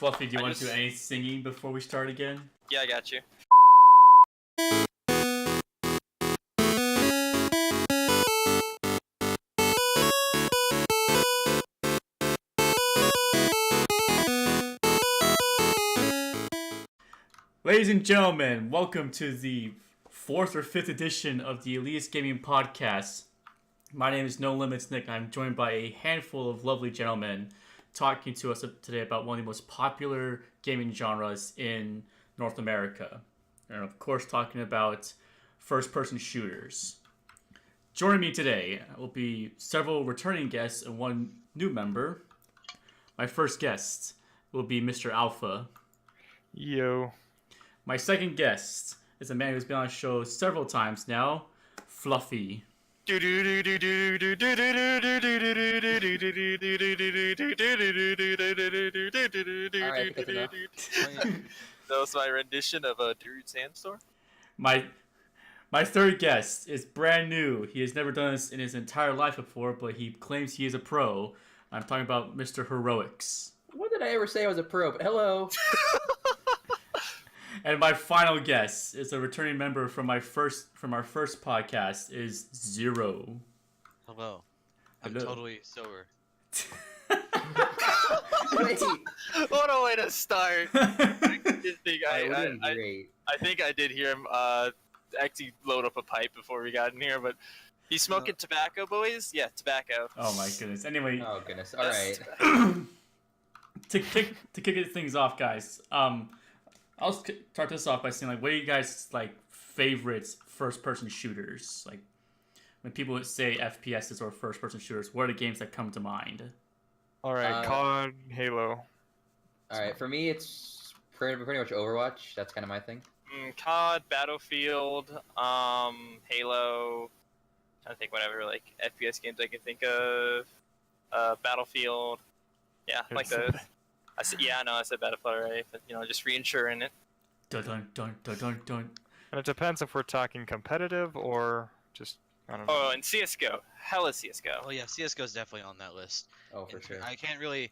Fluffy, do you want to do any singing before we start again? Yeah, I got you. Ladies and gentlemen, welcome to the 4th or 5th edition of the Elitist Gaming Podcast. My name is NoLimitsNick, and I'm joined by a handful of lovely gentlemen talking to us today about one of the most popular gaming genres in North America. And of course, talking about first-person shooters. Joining me today will be several returning guests and one new member. My first guest will be Mr. Alpha. Yo. My second guest is a man who's been on the show several times now, Fluffy. Alright, that's enough. That was my rendition of a Dude Sandstorm. My third guest is brand new. He has never done this in his entire life before, but he claims he is a pro. I'm talking about Mr. Heroics. When did I ever say I was a pro? But hello. And my final guest is a returning member from our first podcast is Zero. Hello. I'm Hello. totally sober. Wait. What a way to start. I Great. think I did hear him actually load up a pipe before we got in here, but he's smoking tobacco, boys? Yeah, tobacco. Oh my goodness. Anyway, Oh goodness. All right. to kick things off, guys. I'll start this off by saying, like, what are you guys like favorites first-person shooters? Like, when people say FPSs or first-person shooters, what are the games that come to mind? Alright, COD, Halo. All right. For me, it's pretty much Overwatch. That's kind of my thing. COD, Battlefield, Halo. I think whatever like FPS games I can think of. Battlefield. Yeah, like the. I said Battlefield already, but just reinsuring it. Dun dun dun dun dun dun. And it depends if we're talking competitive or just, I don't know. Oh, and CS:GO, hella CS:GO. Oh yeah, CS:GO is definitely on that list. Oh, for sure. I can't really.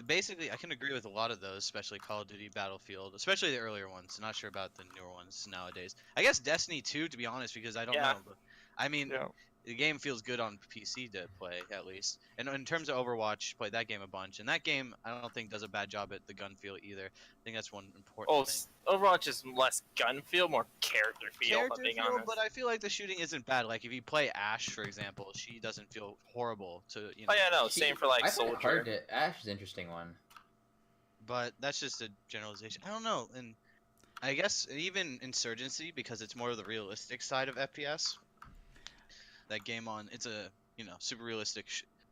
Basically, I can agree with a lot of those, especially Call of Duty, Battlefield, especially the earlier ones. Not sure about the newer ones nowadays. I guess Destiny 2, to be honest, because I don't know. But, I mean, Yeah. the game feels good on PC to play, at least. And in terms of Overwatch, played that game a bunch. And that game, I don't think does a bad job at the gun feel either. I think that's one important thing. Overwatch is less gun feel, more character feel, if I'm being honest. But I feel like the shooting isn't bad. Like, if you play Ashe, for example, she doesn't feel horrible to, you know. Oh yeah, no, same for like I find it Soldier. hard to. Ash is an interesting one. But that's just a generalization. I don't know. And I guess even Insurgency, because it's more of the realistic side of FPS. That game it's a, super realistic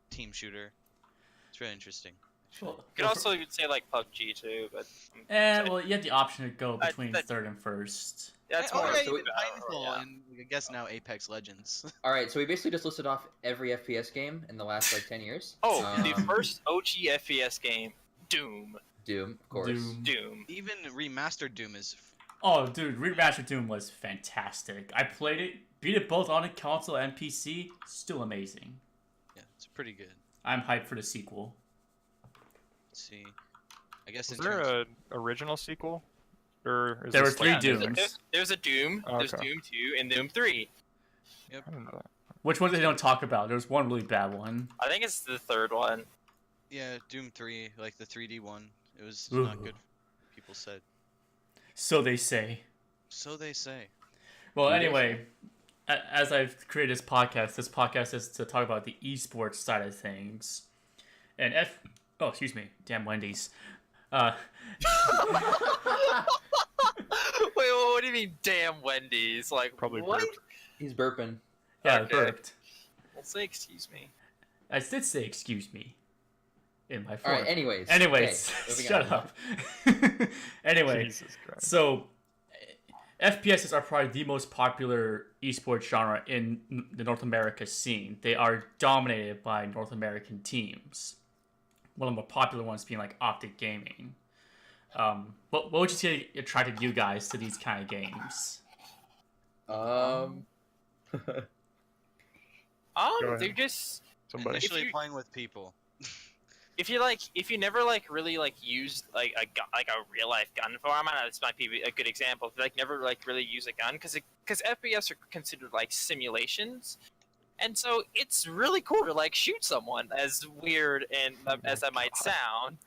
team shooter. It's really interesting. Well, You could also even say like PUBG too, but well, you have the option to go between that- third and first. that's Oh, more. yeah, so even Battle Titanfall, Royale. and I guess now Apex Legends. All right. So we basically just listed off every FPS game in the last like 10 years. Oh, the Um, first OG FPS game, Doom. Doom, of course. Doom. Even remastered Doom is. Oh, dude, Remastered Doom was fantastic. I played it, beat it both on a console and PC. Still amazing. Yeah, it's pretty good. I'm hyped for the sequel. Let's see. I guess Is in there terms. an original sequel? Or is There were this three like- Dooms. There's a Doom, there's Okay. Doom 2, and Doom 3. I don't know that. Which ones they don't talk about? There was one really bad one. I think it's the third one. Yeah, Doom 3, like the 3D one. It was Ooh. not good. People said. So they say. So they say. Well, Yes. anyway, as I've created this podcast is to talk about the esports side of things. And excuse me, damn Wendy's. Wait, what do you mean, damn Wendy's? Like, Probably what? burped. He's burping. Yeah, Okay. burped. Well, say excuse me. I did say excuse me. In my All phone. right. Anyways. Anyways, okay, moving shut on. up. Anyway, Jesus Christ. so FPSs are probably the most popular esports genre in the North America scene. They are dominated by North American teams. One of the more popular ones being like Optic Gaming. What would you say attracted you guys to these kind of games? Go They're ahead. just Somebody. Initially you- playing with people. if you never like really like used like a real life gun form, this might be a good example. If you like never like really use a gun, because FPS are considered like simulations, and so it's really cool to like shoot someone, as weird and as that might sound.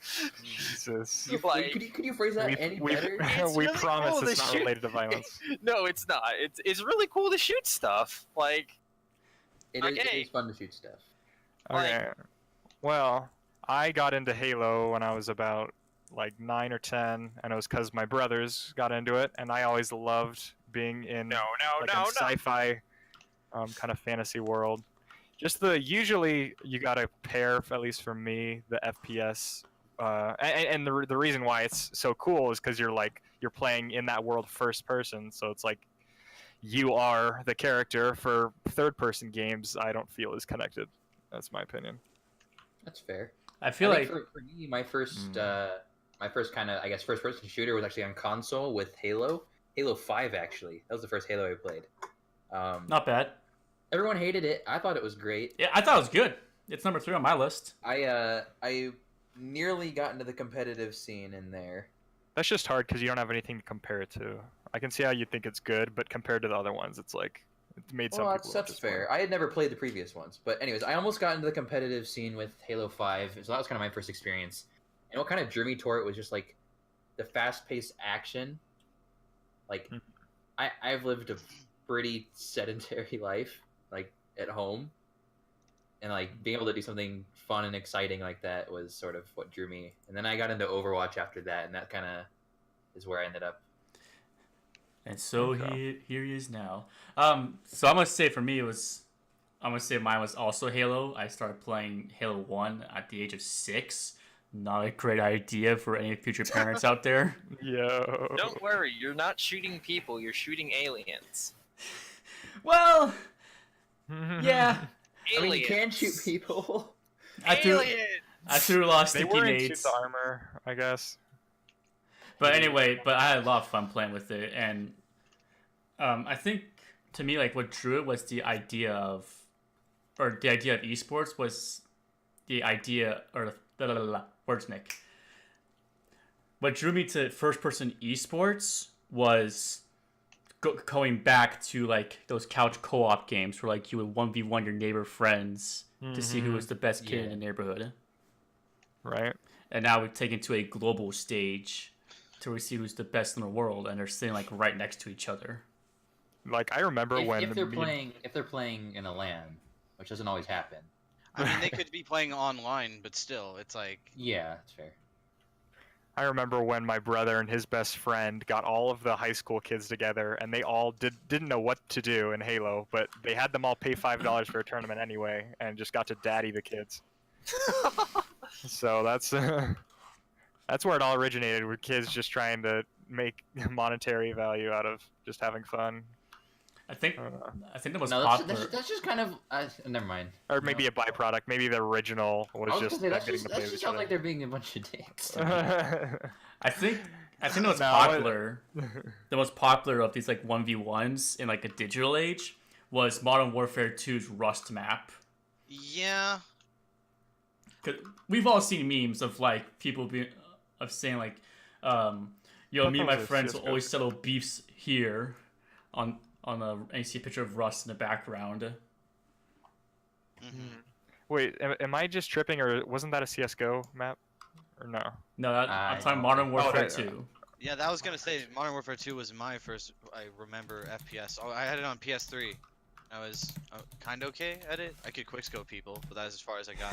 Jesus. Like, Could you phrase that any better? It's We really promise cool to it's not shoot. related to violence. No, it's not. It's really cool to shoot stuff. Like, It is fun to shoot stuff. Okay. Well, I got into Halo when I was about like 9 or 10, and it was because my brothers got into it, and I always loved being in a sci-fi kind of fantasy world. Just usually you got to pair, at least for me, the FPS. And the reason why it's so cool is because you're playing in that world first person, so it's like you are the character. For third person games, I don't feel as connected. That's my opinion. That's fair. I feel think like for me, my first kind of, I guess, first person shooter was actually on console with Halo 5. Actually, that was the first Halo I played. not bad. Everyone hated it. I thought it was great. Yeah, I thought it was good. It's number 3 on my list. I nearly got into the competitive scene in there. That's just hard because you don't have anything to compare it to. I can see how you think it's good, but compared to the other ones, it's like it made some Well, people. that's fair. I had never played the previous ones, but anyways, I almost got into the competitive scene with Halo 5, so that was kind of my first experience. And what kind of drew me toward it was just like the fast-paced action. Like, I've lived a pretty sedentary life, like at home, and like being able to do something fun and exciting like that was sort of what drew me. And then I got into Overwatch after that, and that kind of is where I ended up. And so here he is now. So I'm gonna say for me I'm gonna say mine was also Halo. I started playing Halo 1 at the age of 6. Not a great idea for any future parents out there. Yo. don't worry, you're not shooting people. You're shooting aliens. Well, yeah. I mean, you can shoot people. I threw lost They to were into teammates. the armor, I guess. But anyway, I had a lot of fun playing with it, and I think to me, like what drew it was the idea of esports was the idea, or words, Nick. What drew me to first-person esports was going back to like those couch co-op games where like you would 1v1 your neighbor friends to see who was the best kid in the neighborhood. Right. And now we've taken to a global stage to we see who's the best in the world, and they're sitting like right next to each other. Like I remember if they're playing in a LAN, which doesn't always happen. I mean, they could be playing online, but still, it's like. Yeah, that's fair. I remember when my brother and his best friend got all of the high school kids together, and they all didn't know what to do in Halo, but they had them all pay $5 for a tournament anyway, and just got to daddy the kids. So that's where it all originated, with kids just trying to make monetary value out of just having fun. I think the most No, popular. that's just kind of never mind. Or maybe a byproduct. Maybe the original I was was just gonna say, them getting to play that with just each sounds other. like they're being a bunch of dicks. to me. I think the most No, popular, the most popular of these like 1v1s in like a digital age was Modern Warfare 2's Rust map. Yeah. 'Cause we've all seen memes of like people saying like, yo, me and my was a friends will CS:GO. always settle beefs here on and you see a picture of Rust in the background. Mhm. Wait, am I just tripping, or wasn't that a CS:GO map? Or no? No, I'm talking know. Modern Warfare that- 2. Yeah, that was gonna say Modern Warfare 2 was my first. I remember FPS. Oh, I had it on PS3. I was kind of okay at it. I could quickscope people, but that's as far as I got.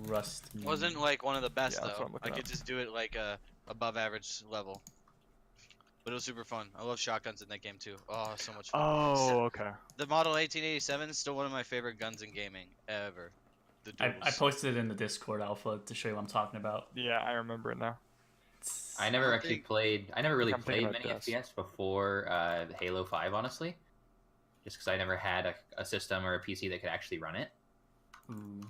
Rust. Wasn't like one of the best Yeah, that's what though. I'm looking I could up. just do it like a above average level. But it was super fun. I love shotguns in that game too. Oh, so much fun. Oh, okay. The Model 1887 is still one of my favorite guns in gaming ever. The I duels. posted it in the Discord alpha to show you what I'm talking about. Yeah, I remember it now. I never actually played. I never really I'm thinking played about many this. FPS before Halo 5, honestly. Just because I never had a system or a PC that could actually run it, Ooh.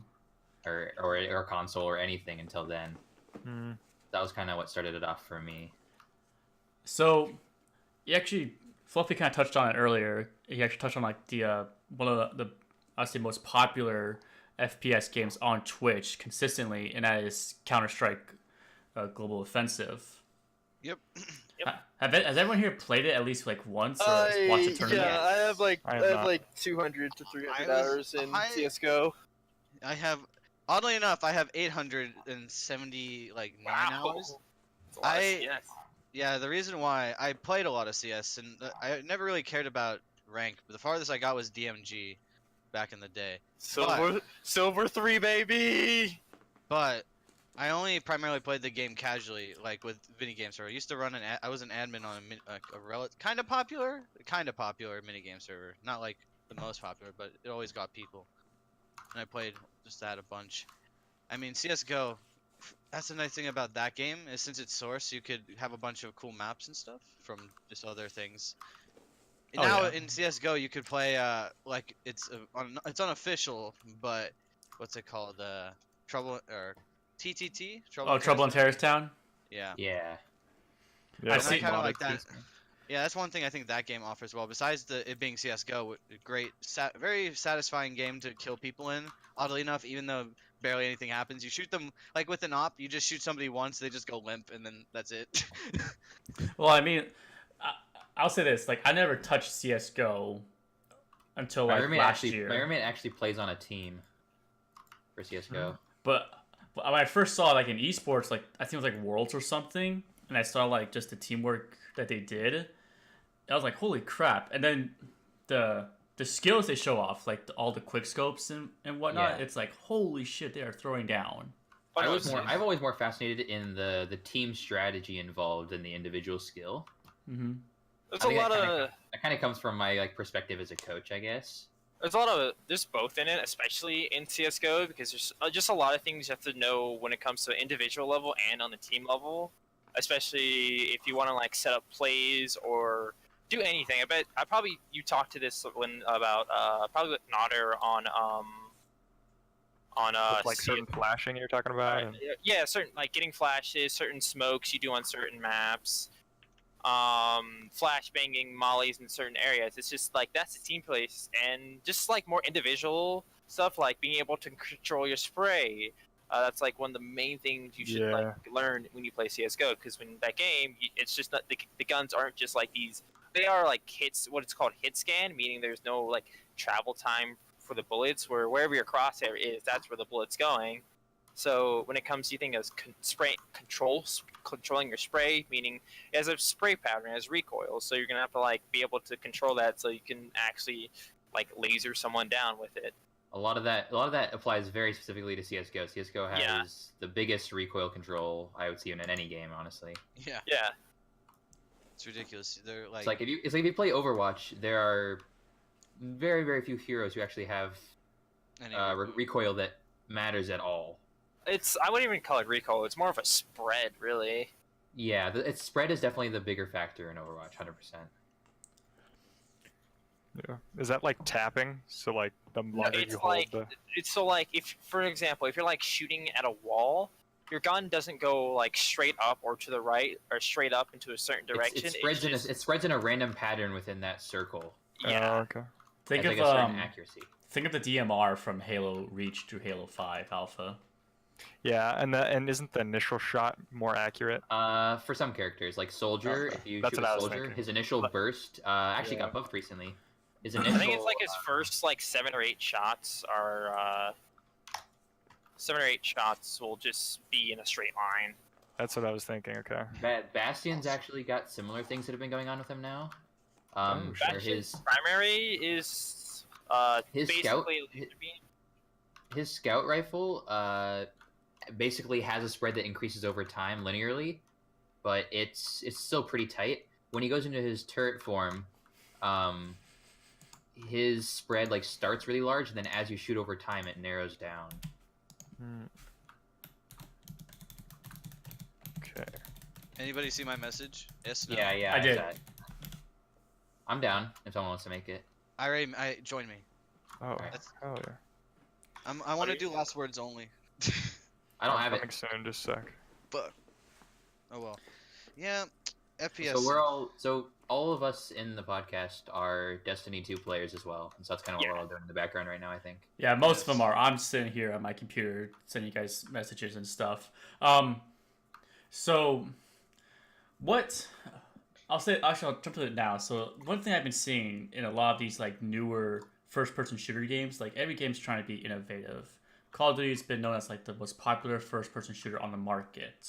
or a console or anything until then. Hmm. That was kind of what started it off for me. So, you actually, Fluffy kind of touched on it earlier. He actually touched on like the one of the I'd say most popular FPS games on Twitch consistently, and that is Counter-Strike Global Offensive. Yep. Has everyone here played it at least like once or watched a tournament? Yeah, I have not. like 200 to 300 I was- hours in I- CS:GO. I have, oddly enough, I have 870 like 9 hours. That's a lot of I- CS. Yeah, the reason why I played a lot of CS and I never really cared about rank, but the farthest I got was DMG back in the day. Silver 3, baby. But I only primarily played the game casually, like with minigame server. I used to run I was an admin on a kind of popular minigame server. Not like the most popular, but it always got people. And I played just that a bunch. I mean, CS:GO, that's the nice thing about that game is since it's Source, you could have a bunch of cool maps and stuff from just other things. And Oh, now yeah. in CS:GO, you could play like it's unofficial, but what's it called? Trouble or TTT? Trouble in Terrorist Town? Yeah. Yeah. Yeah, I And see- I kind of modded like that. too. Yeah, that's one thing I think that game offers well. Besides it being CS:GO, great, very satisfying game to kill people in. Oddly enough, even though barely anything happens, you shoot them like with an op. You just shoot somebody once, they just go limp, and then that's it. Well, I mean, I'll say this: like, I never touched CS:GO until My like roommate last year. actually plays on a team for CS:GO. But when I first saw like in esports, like I think it was like Worlds or something, and I saw like just the teamwork that they did, I was like, holy crap! And then the skills they show off, like all the quick scopes and whatnot, Yeah. it's like holy shit, they are throwing down. I've always more fascinated in the team strategy involved in the individual skill. Mm-hmm. There's I a think lot that of kind of comes from my like perspective as a coach, I guess. there's both in it, especially in CS:GO, because there's just a lot of things you have to know when it comes to individual level and on the team level, especially if you want to like set up plays or do anything. I bet you talked to this about probably with Nodder on With, like certain flashing you're talking about. and- yeah, certain like getting flashes, certain smokes you do on certain maps, flash banging mollies in certain areas. It's just like that's the team place, and just like more individual stuff like being able to control your spray. That's like one of the main things you should like learn when you play CS:GO, because when that game, it's just not the guns aren't just like these. They are like hits, what it's called hit scan, meaning there's no like travel time for the bullets. Where wherever your crosshair is, that's where the bullet's going. So when it comes to things as controlling your spray, meaning it has a spray pattern, it has recoil, so you're gonna have to like be able to control that so you can actually like laser someone down with it. A lot of that applies very specifically to CS:GO. CS:GO has the biggest recoil control I would see in any game, honestly. Yeah, Yeah. it's ridiculous. They're like, It's like if you play Overwatch, there are very, very few heroes who actually have recoil that matters at all. I wouldn't even call it recoil. It's more of a spread, really. Yeah, its spread is definitely the bigger factor in Overwatch, 100%. Yeah. Is that like tapping? So like the longer It's you hold like the. it's so like if, for example, if you're like shooting at a wall, your gun doesn't go like straight up or to the right or straight up into a certain direction. It spreads in a random pattern within that circle. Yeah. Oh, okay. Think Has, of like, a certain accuracy. think of the DMR from Halo Reach to Halo 5 Alpha. Yeah, and isn't the initial shot more accurate? For some characters, like Soldier, Okay. if you That's shoot what I a was Soldier, thinking. his initial burst actually Yeah. got buffed recently. His I initial, think it's like his first like 7 or 8 shots are 7 or 8 shots will just be in a straight line. That's what I was thinking. Okay. Bastion's actually got similar things that have been going on with him now. Oh, Where Bastion's primary is his basically scout- laser beam. his scout rifle basically has a spread that increases over time linearly, but it's still pretty tight. When he goes into his turret form, his spread like starts really large, and then as you shoot over time, it narrows down. Hmm. Okay. anybody see my message? Yes, no. Yeah, I did. that. I'm down if someone wants to make it. I join me. Oh. That's- Oh yeah. I want to do last words only. I don't have Coming it. soon. Just a sec. But oh well. Yeah, FPS. So all of us in the podcast are Destiny 2 players as well, and so that's kind of what we're all doing in the background right now, I think. Yeah, most of them Yes. are. I'm sitting here on my computer sending you guys messages and stuff. So what I'll say, actually, I'll jump to it now. So one thing I've been seeing in a lot of these like newer first-person shooter games, like every game's trying to be innovative. Call of Duty's been known as like the most popular first-person shooter on the market.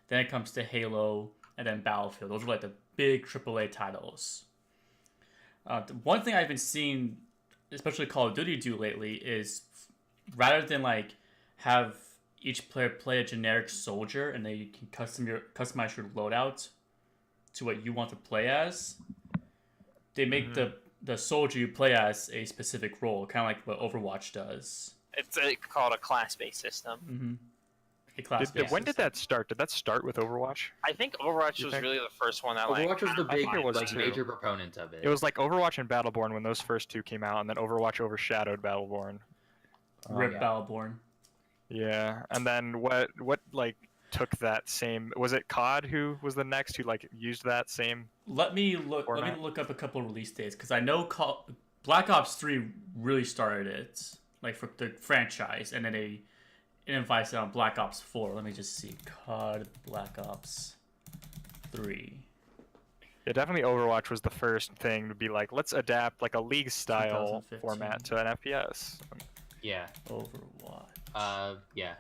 Then it comes to Halo, and then Battlefield. Those are like the big AAA titles. The one thing I've been seeing, especially Call of Duty do lately, is rather than like have each player play a generic soldier and then you can customize your loadout to what you want to play as, they make the soldier you play as a specific role, kind of like what Overwatch does. It's called a class-based system. Mm-hmm. A class. When did that start? Did that start with Overwatch? I think Overwatch was really the first one that Overwatch was the I big, think it was like, too. major proponent of it. It was like Overwatch and Battleborn when those first two came out, and then Overwatch overshadowed Battleborn. Rip yeah. Battleborn. Yeah, and then what like took that same? Was it COD who was the next who like used that same? Let me look up a couple of release dates because I know Black Ops 3 really started it, like for the franchise, and then they invited it on Black Ops 4. Let me just see. COD Black Ops 3. Yeah, definitely Overwatch was the first thing to be like, let's adapt like a league style 2015. format to an FPS. Yeah. Overwatch. Yeah.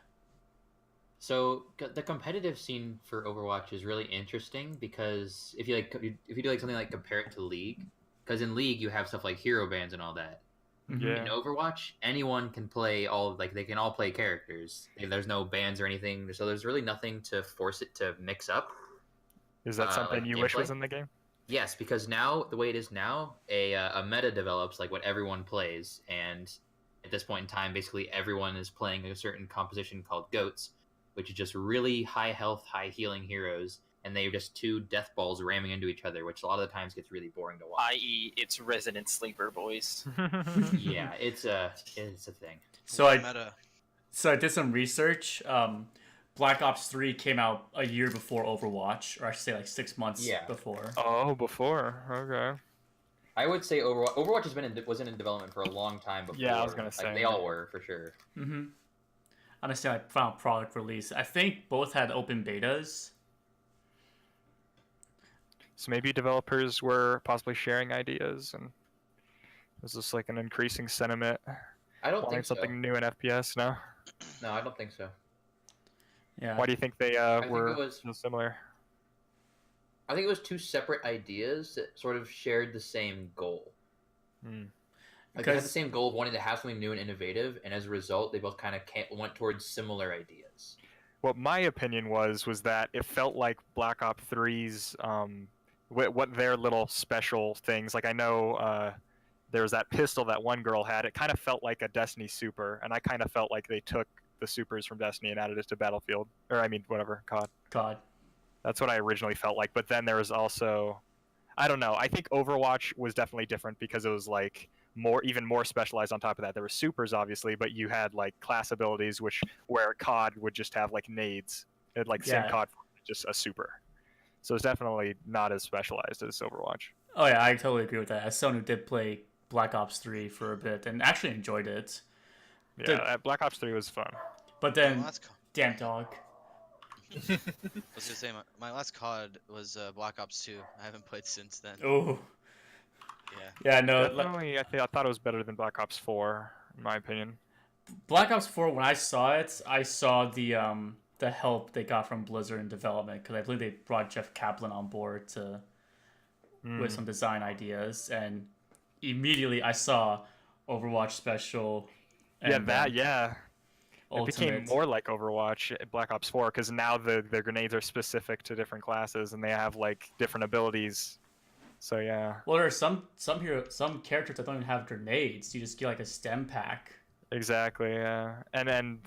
So the competitive scene for Overwatch is really interesting because if you do like something like compare it to League, because in League you have stuff like hero bands and all that. Yeah. In Overwatch, anyone can play they can all play characters. There's no bans or anything, so there's really nothing to force it to mix up. Is that something like you wish gameplay? was in the game? Yes, because now the way it is now, a meta develops like what everyone plays, and at this point in time, basically everyone is playing a certain composition called GOATs, which is just really high health, high healing heroes, and they're just two death balls ramming into each other, which a lot of the times gets really boring to watch. I.e., it's Resident Sleeper, boys. Yeah, it's a thing. So Meta. I did some research. Black Ops 3 came out a year before Overwatch, or I should say like 6 months before. Oh, before. Okay. I would say Overwatch wasn't in development for a long time before. Yeah, I was gonna say. Like, they all were for sure. Mm-hmm. Honestly, like final product release. I think both had open betas. So maybe developers were possibly sharing ideas, and was this like an increasing sentiment? I don't Wanting think so. something new in FPS now? No, I don't think so. Yeah. Why do you think they were think it was so similar? I think it was two separate ideas that sort of shared the same goal. Like they had the same goal of wanting to have something new and innovative, and as a result, they both kind of went towards similar ideas. What my opinion was that it felt like Black Ops 3's what their little special things. Like I know there was that pistol that one girl had. It kind of felt like a Destiny super, and I kind of felt like they took the supers from Destiny and added it to Battlefield, or I mean whatever, COD. That's what I originally felt like. But then there was also, I don't know. I think Overwatch was definitely different because it was like even more specialized on top of that. There were supers obviously, but you had like class abilities, where COD would just have like nades. It had like same COD, just a super. So it's definitely not as specialized as Overwatch. Oh yeah, I totally agree with that. As someone who did play Black Ops 3 for a bit and actually enjoyed it. Yeah, Black Ops 3 was fun. But then, damn dog. I was gonna say my last COD was Black Ops 2. I haven't played since then. Oh. Yeah. Yeah, no. Definitely, I thought it was better than Black Ops 4, in my opinion. Black Ops 4, when I saw it, I saw the help they got from Blizzard in development, because I believe they brought Jeff Kaplan on board with some design ideas, and immediately I saw Overwatch Special. And It became more like Overwatch, Black Ops 4, because now the grenades are specific to different classes, and they have like different abilities. So yeah. Well, there are some characters that don't even have grenades. You just get like a stem pack. Exactly, yeah. And then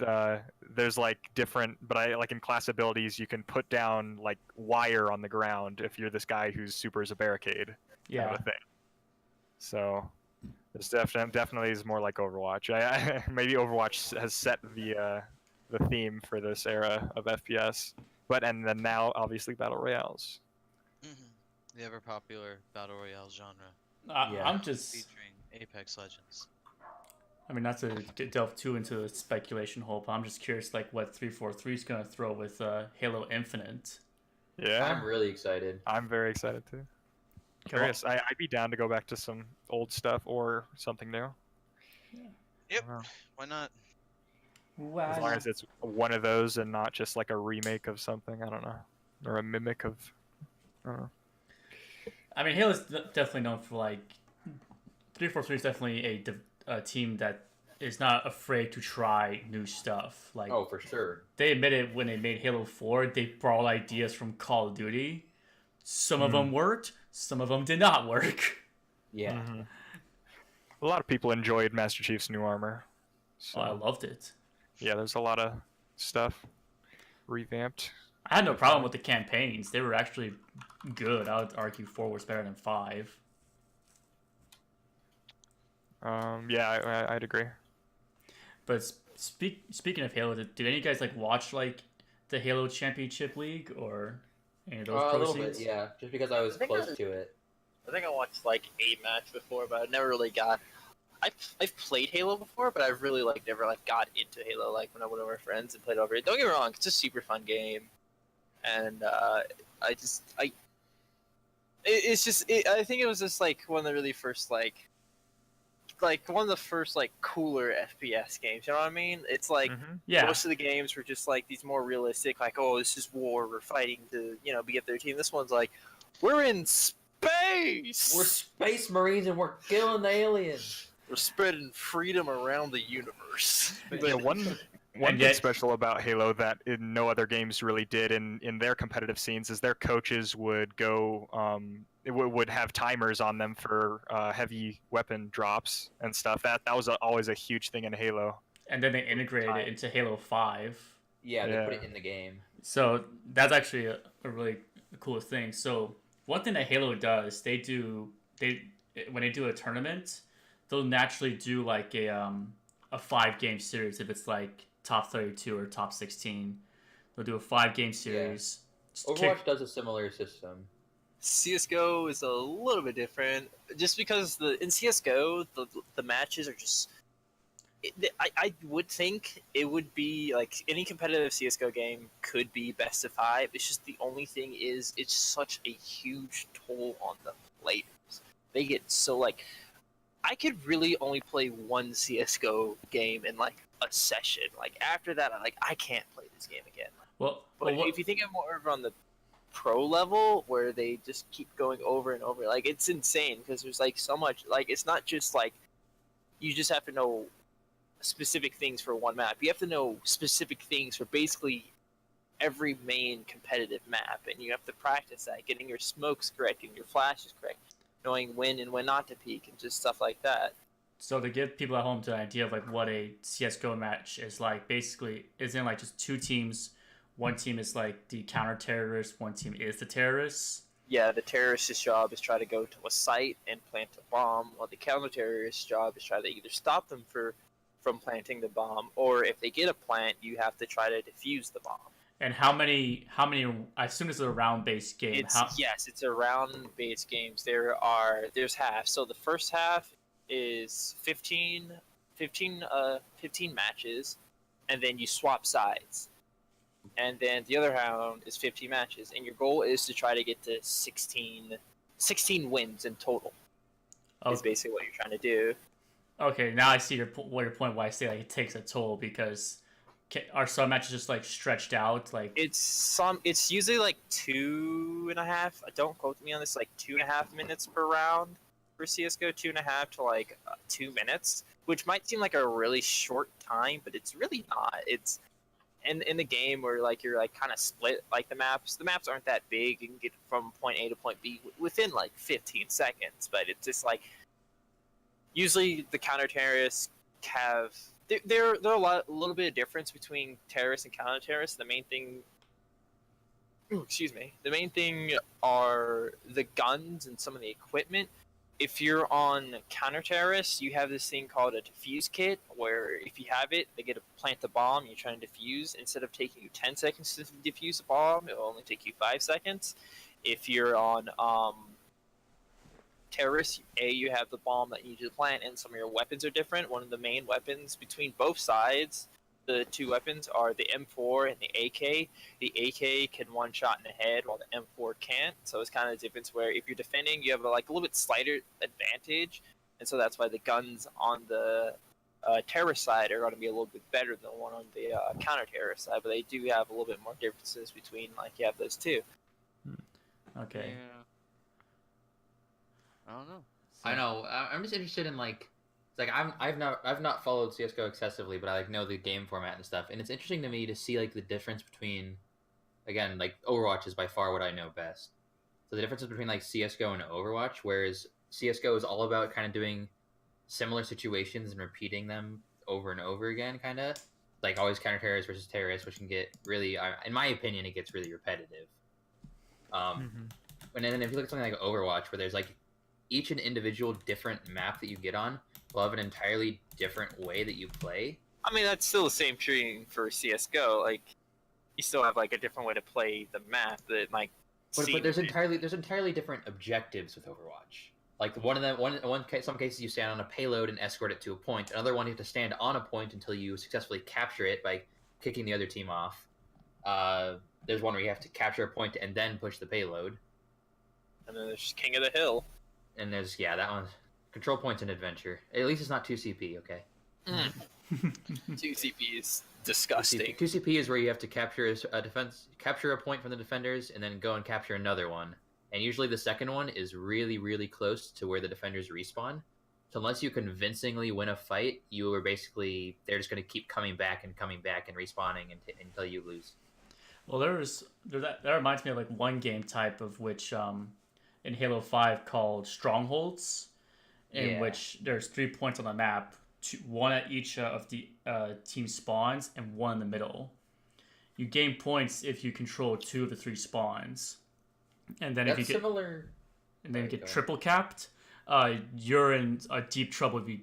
there's like different, but like in class abilities, you can put down like wire on the ground if you're this guy whose super is a barricade. Yeah. Kind of a thing. So it's definitely is more like Overwatch. Maybe Overwatch has set the theme for this era of FPS. And then now obviously battle royales. The ever popular battle royale genre Yeah. I'm just. featuring Apex Legends. I mean, not to delve too into the speculation hole, but I'm just curious, like, what 343 is gonna throw with Halo Infinite. Yeah, I'm really excited. I'm very excited too. Curious. I'd be down to go back to some old stuff or something new. Yep. Wow. Why not? As long as it's one of those and not just like a remake of something, I don't know, or a mimic of. I don't know. I mean, Halo's definitely known for like 343 is definitely a team that is not afraid to try new stuff. Like, Oh, for sure. they admitted when they made Halo 4, they borrowed ideas from Call of Duty. Some of them worked, some of them did not work. Yeah. Mhm. A lot of people enjoyed Master Chief's new armor. So, Oh, I loved it. yeah, there's a lot of stuff revamped. I had no problem with the campaigns. They were actually good. I would argue 4 was better than 5. Yeah, I'd agree. But speaking of Halo, did any of you guys like watch like the Halo Championship League or any of those A pro little bit, scenes? yeah. Just because I was close to it. I think I watched like a match before, but I never really got. I've played Halo before, but I've really like never like got into Halo like when I went over with friends and played over it. Don't get me wrong, it's a super fun game, and I think it was just like one of the really first like one of the first like cooler FPS games. You know what I mean? It's like Yeah. most of the games were just like these more realistic, like, oh, this is war, we're fighting to be up their team. This one's like, we're in space. We're space marines and we're killing the aliens. We're spreading freedom around the universe. Yeah, one And thing yet- special about Halo that no other games really did in their competitive scenes is their coaches would go would have timers on them for heavy weapon drops and stuff. That was always a huge thing in Halo. And then they integrated it into Halo 5. Yeah, they put Yeah. it in the game. So that's actually a really cool thing. So one thing that Halo does, when they do a tournament, they'll naturally do like a 5-game series if it's like top 32 or top 16. They'll do a 5-game series. Overwatch does a similar system. CS:GO is a little bit different, just because in CS:GO the matches are just. I would think it would be like any competitive CS:GO game could be best of 5. It's just the only thing is it's such a huge toll on the players. They get so like. I could really only play one CS:GO game in like a session. Like after that, I can't play this game again. But If you think of more of on the pro level, where they just keep going over and over, like it's insane because there's like so much. Like it's not just like you just have to know specific things for one map. You have to know specific things for basically every main competitive map, and you have to practice that, getting your smokes correct, getting your flashes correct, knowing when and when not to peek, and just stuff like that. So to give people at home the idea of like what a CS:GO match is like, basically isn't like just two teams. One team is like the counter-terrorist, one team is the terrorists. Yeah, the terrorist's job is try to go to a site and plant a bomb, while the counter-terrorist's job is try to either stop them from planting the bomb, or if they get a plant, you have to try to defuse the bomb. And how many? I assume it's a round-based game. Yes, it's a round-based games. There's halves. So the first half is 15 matches, and then you swap sides. And then the other round is 15 matches, and your goal is to try to get to 16 wins in total. Is basically what you're trying to do. Okay, now I see your point. Why I say like it takes a toll, because are some matches just like stretched out? Like it's usually like 2.5. Don't quote me on this. Like 2.5 minutes per round for CS:GO. 2.5 to like 2 minutes, which might seem like a really short time, but it's really not. It's in the game where like you're like kind of split like the maps. The maps aren't that big. You can get from point A to point B within like 15 seconds, but it's just like usually the counter-terrorists have. There are a little bit of difference between terrorists and counter-terrorists. The main thing are the guns and some of the equipment. If you're on counter-terrorists, you have this thing called a defuse kit, where if you have it, they get to plant the bomb, you're trying to defuse. Instead of taking you 10 seconds to defuse a bomb, it will only take you 5 seconds. if you're on terrorists, you have the bomb that you need to plant, and some of your weapons are different. One of the main weapons between both sides, the two weapons, are the M4 and the AK. The AK can one-shot in the head, while the M4 can't. So it's kind of the difference where if you're defending, you have a little bit slighter advantage, and so that's why the guns on the terrorist side are going to be a little bit better than the one on the counter-terrorist side. But they do have a little bit more differences between you have those two. Okay. Yeah. I don't know. I know. I'm just interested in I've not followed CS:GO excessively, but I know the game format and stuff, and it's interesting to me to see the difference between, again, Overwatch is by far what I know best. So the differences between CS:GO and Overwatch, whereas CS:GO is all about kind of doing similar situations and repeating them over and over again, kind of always counter terrorists versus terrorists, which can get really, in my opinion, it gets really repetitive. And then if you look at something like Overwatch, where there's each an individual different map that you get on will have an entirely different way that you play. I mean, that's still the same tree for CS:GO. You still have a different way to play the map that might. But there's entirely different objectives with Overwatch. Some cases you stand on a payload and escort it to a point. Another one you have to stand on a point until you successfully capture it by kicking the other team off. There's one where you have to capture a point and then push the payload. And then there's King of the Hill. And there's that one. Control point's an adventure. At least it's not 2CP, okay? 2CP is disgusting. 2CP is where you have to capture a point from the defenders, and then go and capture another one. And usually the second one is really, really close to where the defenders respawn. So unless you convincingly win a fight, they're just going to keep coming back and respawning until you lose. Well, that reminds me of one game type of which in Halo 5 called Strongholds, in which there's 3 points on the map, one at each of the team spawns and one in the middle. You gain points if you control 2 of the 3 spawns, and then if you get triple capped, you're in deep trouble if you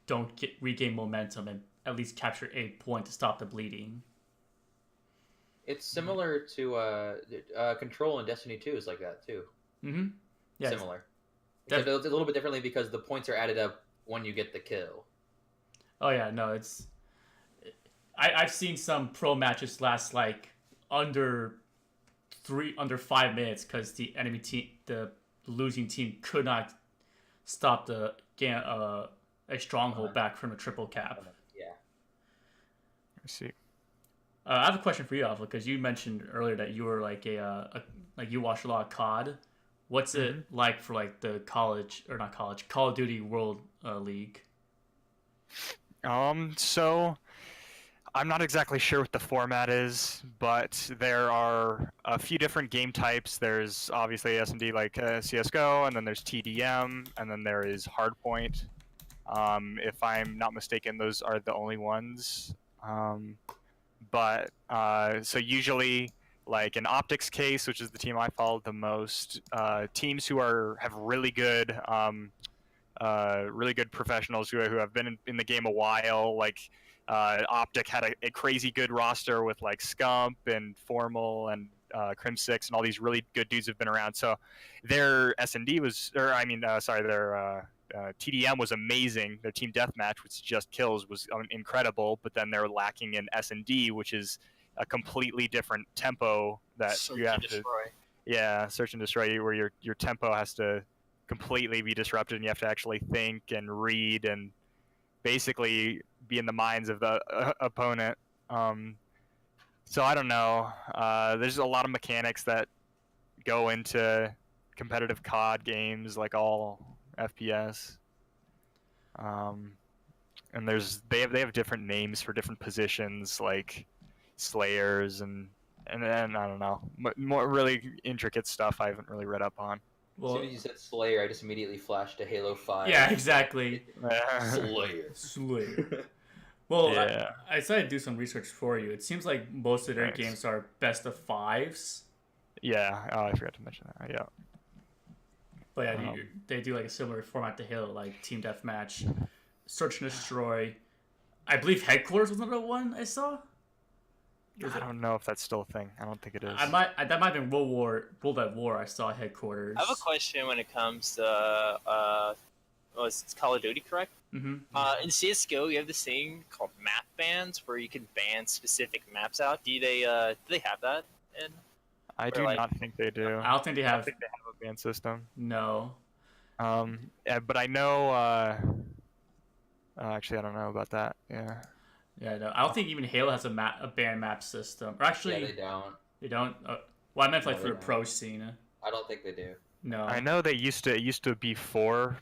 don't regain momentum and at least capture a point to stop the bleeding. It's similar to Control in Destiny 2 is like that too. Mm-hmm. Yeah, similar. Except it's a little bit differently because the points are added up when you get the kill. Oh yeah, no, I've seen some pro matches last under 5 minutes because the enemy team, the losing team, could not stop a stronghold back from a triple cap. Yeah. I see. I have a question for you, Alpha, because you mentioned earlier that you were you watched a lot of COD. What's it like for the Call of Duty World League? So I'm not exactly sure what the format is, but there are a few different game types. There's obviously S&D CS:GO, and then there's TDM, and then there is Hardpoint. If I'm not mistaken, those are the only ones. But so usually, in Optics case, which is the team I followed the most, teams who have really good professionals who have been in the game a while. Optic had a crazy good roster with Scump and Formal and Crim6 and all these really good dudes have been around. So their S&D their TDM was amazing. Their team deathmatch, which just kills, was incredible. But then they're lacking in S&D, which is a completely different tempo that you have to destroy. Yeah, search and destroy, where your tempo has to completely be disrupted, and you have to actually think and read and basically be in the minds of the opponent. So I don't know. There's a lot of mechanics that go into competitive COD games, like all FPS. And they have different names for different positions, like Slayers and then I don't know, more really intricate stuff I haven't really read up on. Well, as soon as you said Slayer, I just immediately flashed to Halo 5. Yeah, exactly. Slayer. Well, yeah. I decided to do some research for you. It seems like most of their games are best of 5s. Yeah, I forgot to mention that. Yeah. But yeah, they do a similar format to Halo, Team Deathmatch, Search and Destroy. I believe Headquarters was another one I saw. I don't know if that's still a thing. I don't think it is. That might have been World at War. I saw headquarters. I have a question when it comes to it's Call of Duty, correct? Mm-hmm. In CS:GO, you have this thing called map bans, where you can ban specific maps out. Do they have that? I do like- not think they do. I don't think they I don't have. think they have a ban system. No. Yeah, but I know. Actually, I don't know about that. Yeah. Yeah, no. I don't think even Halo has a ban map system. Or actually, Yeah, they don't. they don't. Well, I meant like No, for they the don't. pro scene. I don't think they do. No. I know they used to. It used to be 4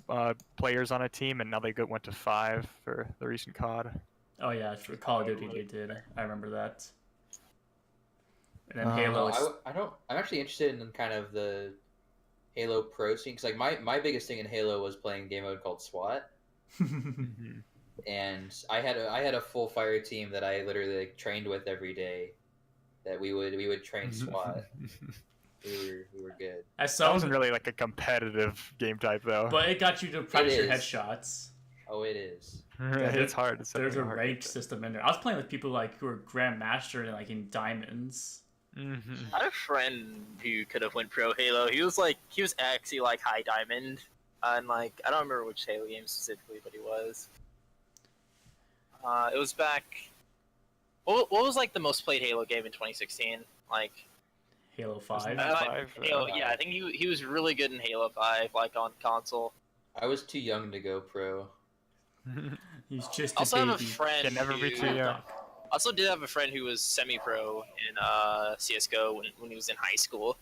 players on a team, and now they went to 5 for the recent COD. Oh yeah, for Call of Duty they did. I remember that. And then Uh, Halo. I don't. I'm actually interested in kind of the Halo Pro scene because like my biggest thing in Halo was playing a game mode called SWAT, and I had a full fire team that I literally like, trained with every day. That we would train SWAT. we were good. As That some, wasn't really like a competitive game type though. but it got you to practice your is. headshots. Oh, it is. It's hard. It's There's a definitely hard. rank system in there. I was playing with people like who were grandmaster and like in diamonds. Mm-hmm. I had a friend who could have went pro Halo. He was actually like high diamond, and like I don't remember which Halo game specifically, but he was. It was back. What was like the most played Halo game in 2016? Like Halo 5. Halo, yeah, I think he was really good in Halo 5, like on console. I was too young to go pro. He's just I also a have a baby. friend. Can never be who- too young. I also did have a friend who was semi-pro in CS:GO when he was in high school.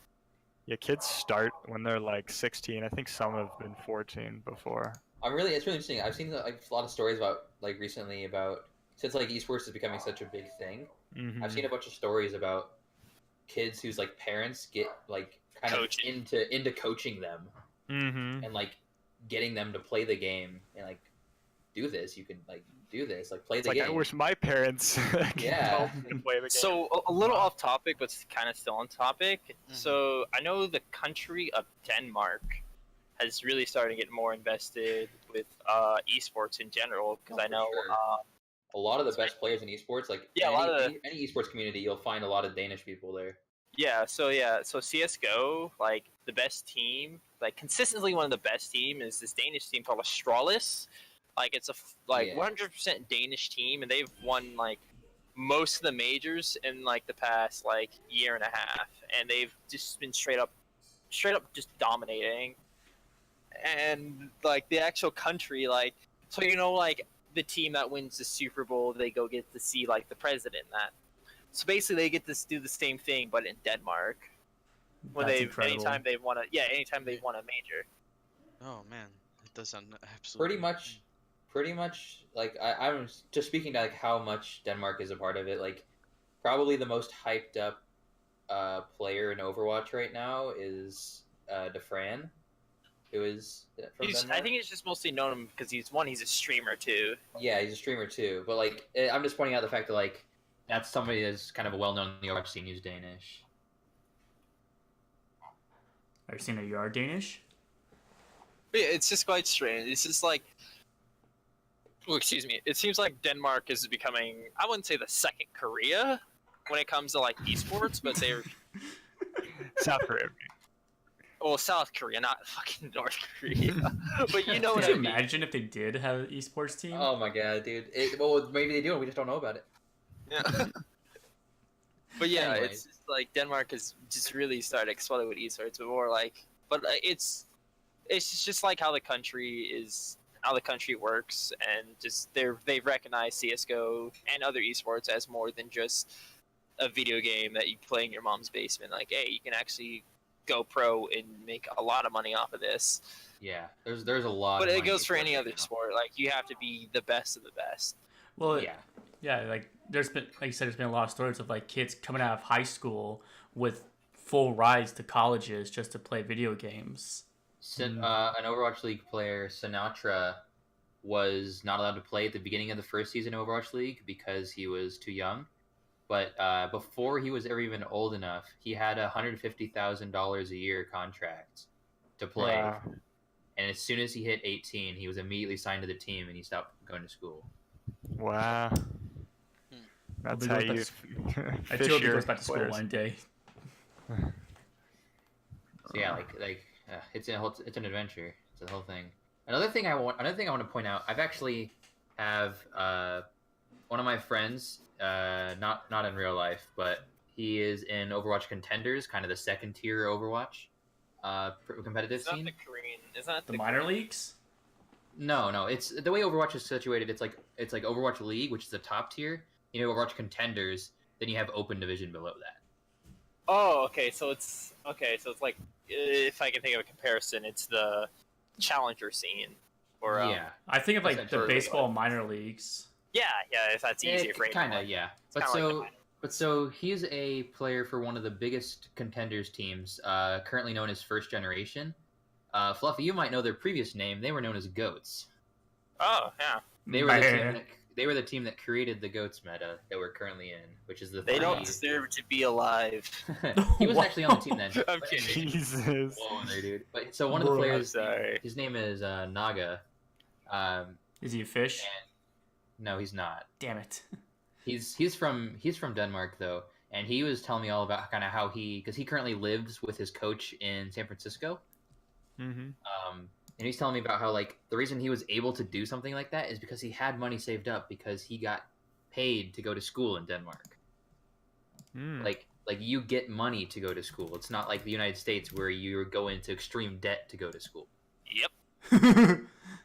Yeah, kids start when they're like 16. I think some have been 14 before. It's really interesting. I've seen like a lot of stories about like recently about since like esports is becoming such a big thing. Mm-hmm. I've seen a bunch of stories about kids whose like parents get like kind Coaching. of into coaching them Mm-hmm. and like getting them to play the game and like do this. You can like do this, like play It's the like game. I wish my parents could Yeah. help me play the game. So a little off topic, but kind of still on topic. Mhm. So I know the country of Denmark has really started to get more invested with esports in general because Oh, I for know sure. A lot of the best players in esports, like Yeah, a lot of any esports community, you'll find a lot of Danish people there. so CS:GO, like the best team, like consistently one of the best team is this Danish team called Astralis. Like it's a Yeah. 100% Danish team, and they've won like most of the majors in like the past like year and a half, and they've just been straight up just dominating. And like the actual country, like so like the team that wins the Super Bowl, they go get to see like the president and that. So basically, they get to do the same thing, but in Denmark. When That's incredible. anytime they won a major. Oh man, it does sound absolutely. Pretty much like I'm just speaking to like how much Denmark is a part of it. Like probably the most hyped up player in Overwatch right now is DeFran, who is from Denmark. I think it's just mostly known because he's a streamer too. Yeah, he's a streamer too. But like I'm just pointing out the fact that like that's somebody that's kind of a well known in the Overwatch scene who's Danish. Are you saying that you are Danish? But yeah, it's just quite strange. It's just like, oh, excuse me. It seems like Denmark is becoming, I wouldn't say the second Korea when it comes to like esports, but they're South Korea. well, South Korea, not fucking North Korea. But you know what Could I you mean. imagine if they did have an esports team? Oh my god, dude! Well, maybe they do, and we just don't know about it. Yeah. But yeah, Anyways. it's just like Denmark has just really started exploding with esports, but more like, but it's just like how the country works, and just they've recognized CS:GO and other esports as more than just a video game that you play in your mom's basement. Like, hey, you can actually go pro and make a lot of money off of this. Yeah, there's a lot. But of it money goes for in any esports other right now. sport. Like, you have to be the best of the best. Well, Yeah. yeah, like there's been, like you said, there's been a lot of stories of like kids coming out of high school with full rides to colleges just to play video games. An Overwatch League player, Sinatra, was not allowed to play at the beginning of the first season of Overwatch League because he was too young. But before he was ever even old enough, he had a $150,000 a year contract to play. Wow. And as soon as he hit 18, he was immediately signed to the team and he stopped going to school. Wow. That's He how goes back you I fish hope he your goes back to school players. one day. So yeah, it's an adventure. It's the whole thing. Another thing I want to point out. I've actually have one of my friends, not in real life, but he is in Overwatch Contenders, kind of the second tier Overwatch competitive It's not scene. the Korean. It's not The minor leagues? No, it's the way Overwatch is situated. It's like Overwatch League, which is the top tier. You know, Overwatch Contenders. Then you have Open Division below that. Oh, okay. So it's like, if I can think of a comparison, it's the challenger scene, or Yeah, I think of like the Essentially. baseball minor leagues. yeah. If that's easier for kind of, anyone. yeah. It's But kinda like the so, minor. but so he's a player for one of the biggest contenders teams, currently known as First Generation. Fluffy, you might know their previous name. They were known as Goats. Oh yeah. They were the team that created the Goats meta that we're currently in, which is the They three. don't deserve to be alive. He was actually on the team then. I'm kidding. Jesus. Whoa there, dude. But so one of the Bro, I'm players, sorry. his name is Naga. Is he a fish? No, he's not. Damn it. He's from Denmark though, and he was telling me all about kind of how because he currently lives with his coach in San Francisco. Mm-hmm. And he's telling me about how like the reason he was able to do something like that is because he had money saved up because he got paid to go to school in Denmark. Mm. Like you get money to go to school. It's not like the United States where you go into extreme debt to go to school. Yep.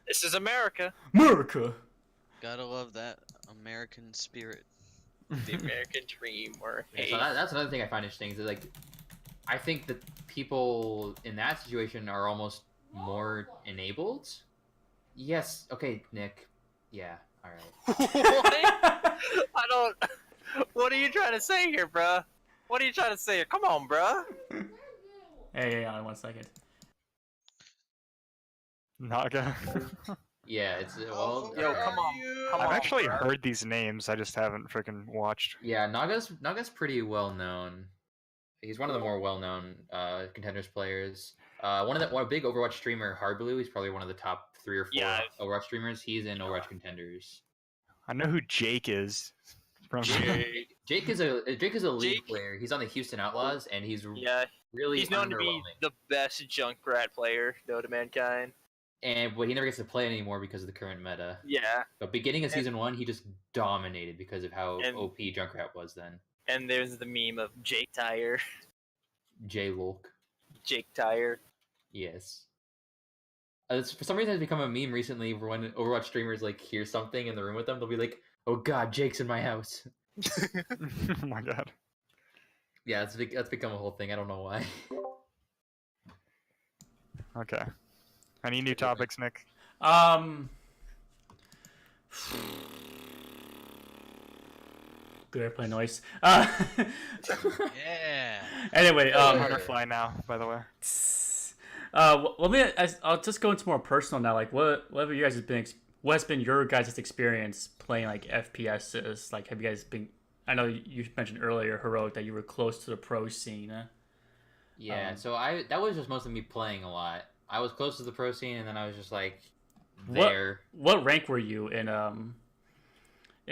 This is America. America. Gotta love that American spirit. The American dream. Or Yeah, hey, so that's another thing I find interesting is that, like, I think that people in that situation are almost more enabled. Yes. Okay, Nick. Yeah. All right. what? I don't. What are you trying to say here, bruh? What are you trying to say here? Come on, bruh. Hey, hang on 1 second. Naga. Yeah. It's well. Yo, come on. Come I've on, actually bruh. heard these names. I just haven't freaking watched. Yeah. Naga's pretty well known. He's one of the more well known contenders players. One big Overwatch streamer, Hardblue. He's probably one of the top 3 or 4 Yeah. Overwatch streamers. He's in Overwatch contenders. I know who Jake is. From Jake is a league Jake- player. He's on the Houston Outlaws, and he's Yeah, really he's known to be underwhelming. the best Junkrat player known to mankind. But he never gets to play anymore because of the current meta. Yeah, But beginning of season 1, he just dominated because of how And- OP Junkrat was then. and there's the meme of Jake Tire. J Lulk. Jake Tire. Yes. For some reason, it's become a meme recently for when Overwatch streamers like hear something in the room with them, they'll be like, "Oh God, Jake's in my house." Oh my god. Yeah, that's become a whole thing. I don't know why. Okay. Any new topics, Nick? Good airplane noise. Yeah. Anyway, Butterfly now, by the way. I'll just go into more personal now. Like, what have you guys been? What's been your guys' experience playing like FPSs? Like, have you guys been? I know you mentioned earlier, Heroic, that you were close to the pro scene. Yeah, so that was just mostly me playing a lot. I was close to the pro scene, and then I was just like What- there. What rank were you in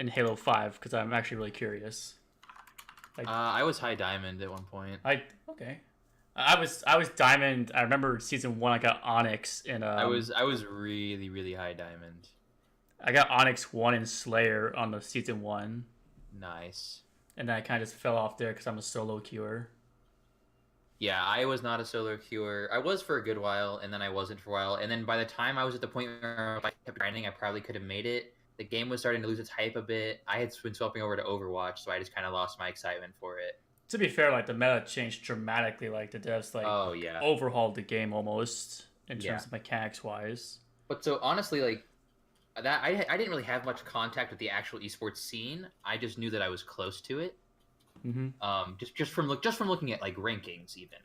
Halo 5? Because I'm actually really curious. I was high diamond at one point. I was diamond. I remember season 1. I got Onyx in. I was really really high diamond. I got Onyx 1 in Slayer on the season 1, Nice. and then I kind of just fell off there because I'm a solo queuer. Yeah, I was not a solo queuer. I was for a good while, and then I wasn't for a while. And then by the time I was at the point where I kept grinding, I probably could have made it. The game was starting to lose its hype a bit. I had been swapping over to Overwatch, so I just kind of lost my excitement for it. To be fair, like the meta changed dramatically. Like the devs Oh yeah. overhauled the game almost in terms Yeah. of mechanics wise. But so honestly, like that, I didn't really have much contact with the actual esports scene. I just knew that I was close to it. Mm-hmm. Just from looking at like rankings even.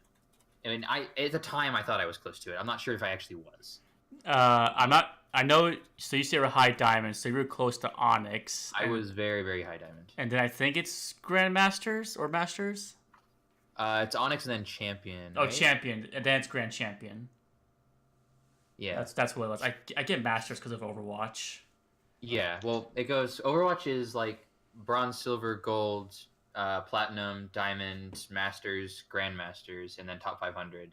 I mean, at the time I thought I was close to it. I'm not sure if I actually was. I'm not. I know. So you say you're a high diamond, so you're close to Onyx. I was very very high diamond. And then I think it's Grandmasters or Masters. It's Onyx and then Champion. Oh, right? Champion, and then it's Grand Champion. Yeah. That's what it was. I get Masters because of Overwatch. Yeah. Well, it goes. Overwatch is like bronze, silver, gold, platinum, diamond, masters, grandmasters, and then top 500.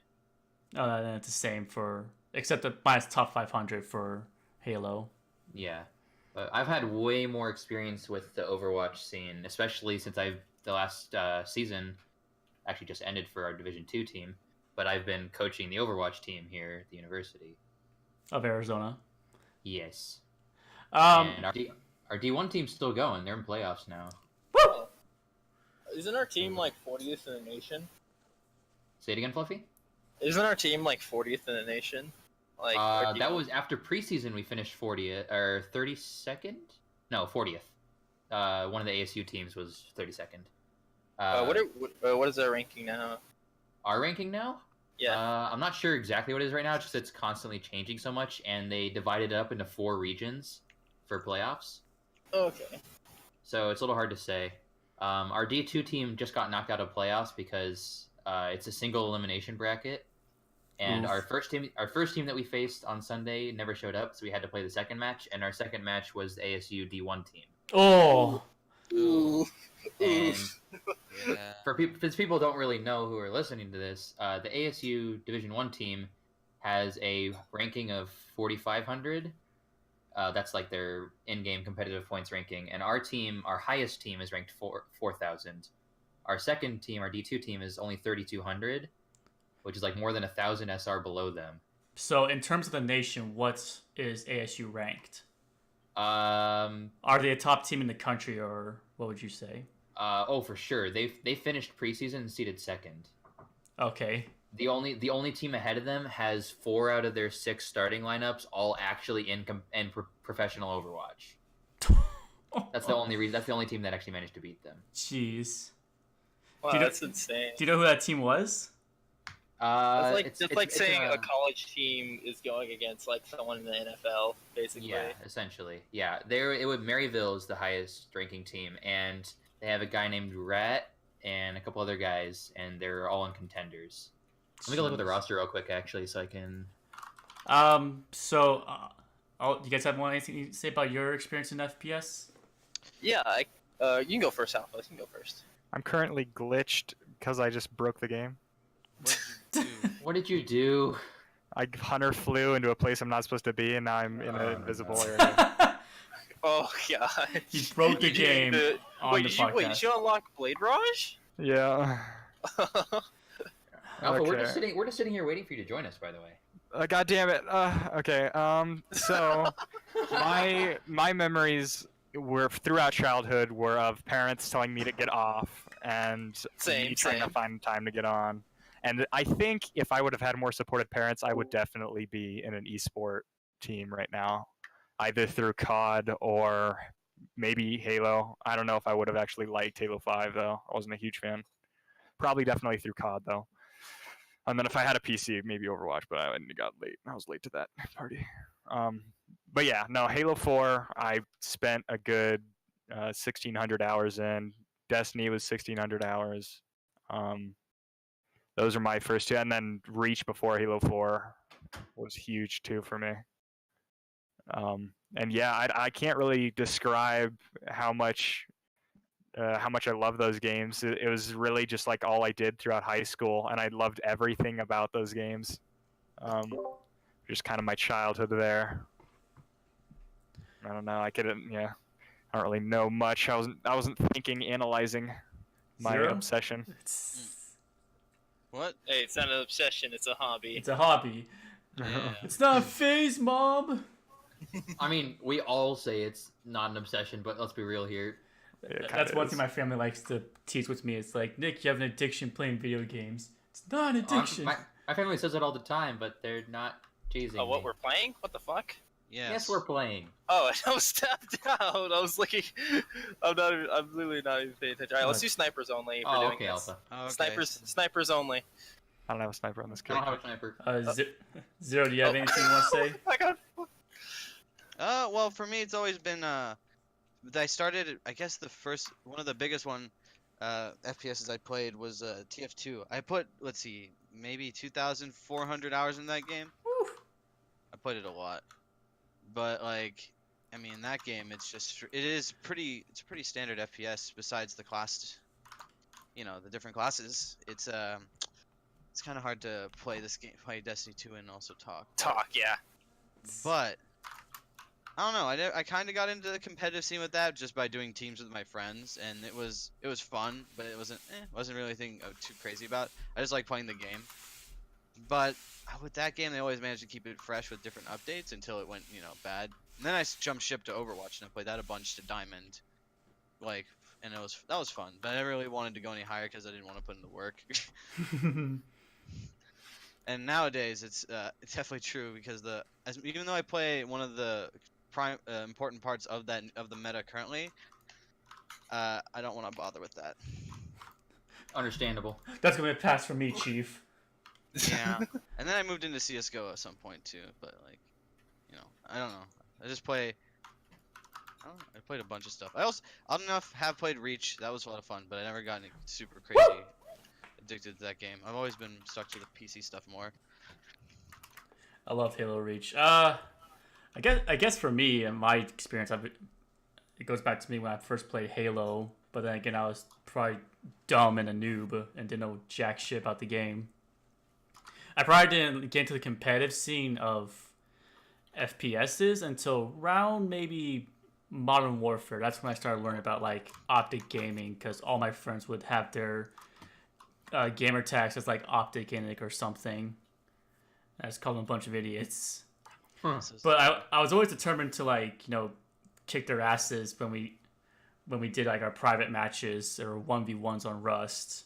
Then it's the same for, except that mine's top 500 for Halo. Yeah, but I've had way more experience with the Overwatch scene, especially since the last season actually just ended for our Division 2 team, but I've been coaching the Overwatch team here at the university. Of Arizona. Yes. Um, And our D1 team's still going. They're in playoffs now. Oh. Isn't our team like 40th in the nation? Say it again, Fluffy? Isn't our team like 40th in the nation? Like that was after preseason. We finished 40th or 32nd. No, 40th. One of the ASU teams was 32nd. What is our ranking now? Our ranking now? Yeah. I'm not sure exactly what it is right now. Just it's constantly changing so much, and they divided it up into 4 regions for playoffs. Okay. So it's a little hard to say. Our D2 team just got knocked out of playoffs because it's a single elimination bracket, and Oof. our first team that we faced on Sunday never showed up, so we had to play the second match, and our second match was the ASU D1 team. Oh. Ooh. And Yeah. since people don't really know who are listening to this, the ASU Division 1 team has a ranking of 4,500. That's like their in-game competitive points ranking, and our highest team, is ranked 4,000. Our second team, our D2 team, is only 3,200, which is like more than 1,000 SR below them. So in terms of the nation, what is ASU ranked? Um, Are they a top team in the country, or what would you say? for sure. They finished preseason and seeded second. Okay. The only team ahead of them has 4 out of their 6 starting lineups all actually in professional Overwatch. That's the only reason. That's the only team that actually managed to beat them. Jeez. Wow, Do you know- that's insane. Do you know who that team was? That's It's like saying a college team is going against like someone in the NFL, basically. Yeah, essentially. Yeah, Maryville is the highest ranking team, and they have a guy named Rat and a couple other guys, and they're all in contenders. Let me go look at the roster real quick, actually, so I can. You guys have anything to say about your experience in FPS? Yeah, you can go first, Alpha. You can go first. I'm currently glitched because I just broke the game. What did you do? I hunter flew into a place I'm not supposed to be, and now I'm in an invisible area. Oh god. He broke the game on the podcast. Did you unlock Blade Raj? Yeah. Alpha, we're Okay. just sitting here waiting for you to join us. By the way. God damn it. Okay. So my memories were throughout childhood were of parents telling me to get off and me trying to find time to get on. And I think if I would have had more supportive parents, I would definitely be in an esport team right now, either through COD or maybe Halo. I don't know if I would have actually liked Halo 5 though. I wasn't a huge fan. Probably definitely through COD though. And then if I had a PC, maybe Overwatch, but I got late. I was late to that party. But yeah, no, Halo 4, I spent a good 1,600 hours in. Destiny was 1,600 hours. Those are my first 2. And then Reach before Halo 4 was huge too for me. And yeah, I can't really describe how much I love those games. It was really just like all I did throughout high school, and I loved everything about those games. Just kind of my childhood there. I don't know. I don't really know much. I wasn't analyzing my Zero? obsession. What? Hey, it's not an obsession, it's a hobby. It's a hobby. Yeah. It's not a phase, Mom. I mean, we all say it's not an obsession, but let's be real here. That's one thing my family likes to tease with me. It's like, Nick, you have an addiction playing video games. It's not an addiction. My family says it all the time, but they're not teasing Oh, what me. we're playing? What the fuck? Yes, we're playing. Oh, I was tapped out. I was looking. I'm literally not even paying attention. All right, let's do snipers only. If we're doing Okay, this. Alpha. Okay. Snipers only. I don't have a sniper on this I don't kid. have a sniper. Zero, do you have anything you want to say? I got. Well, for me, it's always been I started. I guess one of the biggest FPSs I played was TF2. I put, let's see, maybe 2,400 hours in that game. Woo. I played it a lot, but like, I mean, that game, it's a pretty standard FPS. Besides the class, the different classes, it's kind of hard to play play Destiny 2 and also talk. Yeah. But I don't know. I kind of got into the competitive scene with that just by doing teams with my friends, and it was fun, but it wasn't really anything too crazy about. I just like playing the game. But with that game, they always managed to keep it fresh with different updates until it went bad. And then I jumped ship to Overwatch and I played that a bunch to Diamond, and that was fun. But I never really wanted to go any higher because I didn't want to put in the work. And nowadays, it's definitely true because even though I play one of the important parts of the meta currently, I don't want to bother with that. Understandable. That's gonna be a pass for me, Chief. Yeah. And then I moved into CS:GO at some point too, but I don't know. I just play. I played a bunch of stuff. I have played Reach. That was a lot of fun, but I never got super crazy addicted to that game. I've always been stuck to the PC stuff more. I love Halo Reach. I guess for me and my experience, it goes back to me when I first played Halo. But then again, I was probably dumb and a noob and didn't know jack shit about the game. I probably didn't get into the competitive scene of FPSs until around maybe Modern Warfare. That's when I started learning about Optic Gaming, because all my friends would have their gamer tags as Optic Innic or something. I just called them a bunch of idiots. Huh. But I was always determined to kick their asses when we did our private matches or 1v1s on Rust.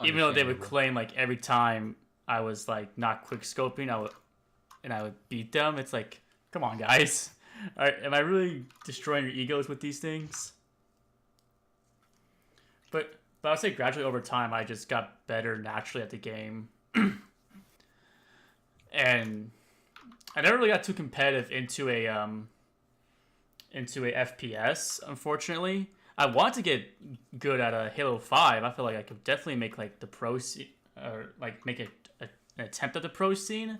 Even though they would claim every time I was not quick scoping, I would beat them. It's come on, guys. Am I really destroying your egos with these things? But I would say gradually over time, I just got better naturally at the game. And I never really got too competitive into a FPS, unfortunately. I want to get good at a Halo 5. I feel like I could definitely make the pro scene, or make an attempt at the pro scene.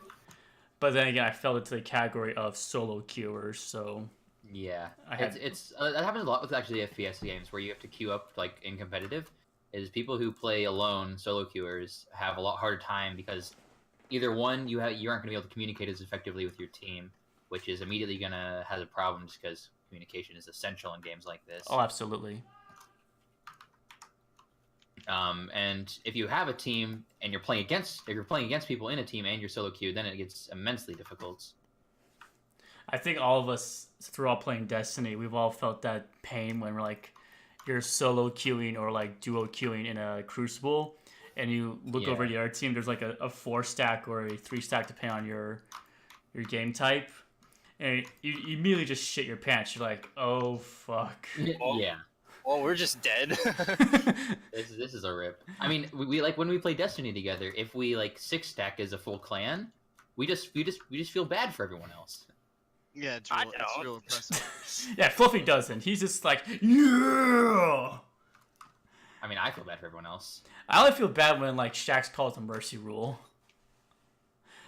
But then again, I fell into the category of solo queuers, so yeah, that happens a lot with actually FPS games where you have to queue up in competitive. Is people who play alone solo queuers have a lot harder time because either one, you aren't going to be able to communicate as effectively with your team, which is immediately going to have a problem just because communication is essential in games like this. Oh, absolutely. And if you have a team and you're playing against people in a team and you're solo queued, then it gets immensely difficult. I think all of us, through all playing Destiny, we've all felt that pain when we're you're solo queuing or duo queuing in a Crucible, and you look over the other team. There's a 4-stack or a 3-stack depending on your game type, and you immediately just shit your pants. You're oh fuck. Yeah. Well, we're just dead. This is a rip. I mean, we when we play Destiny together, if we 6-stack as a full clan, we just feel bad for everyone else. Yeah, it's real impressive. Yeah, Fluffy doesn't. He's just yeah. I mean, I feel bad for everyone else. I only feel bad when Shaxx calls the mercy rule.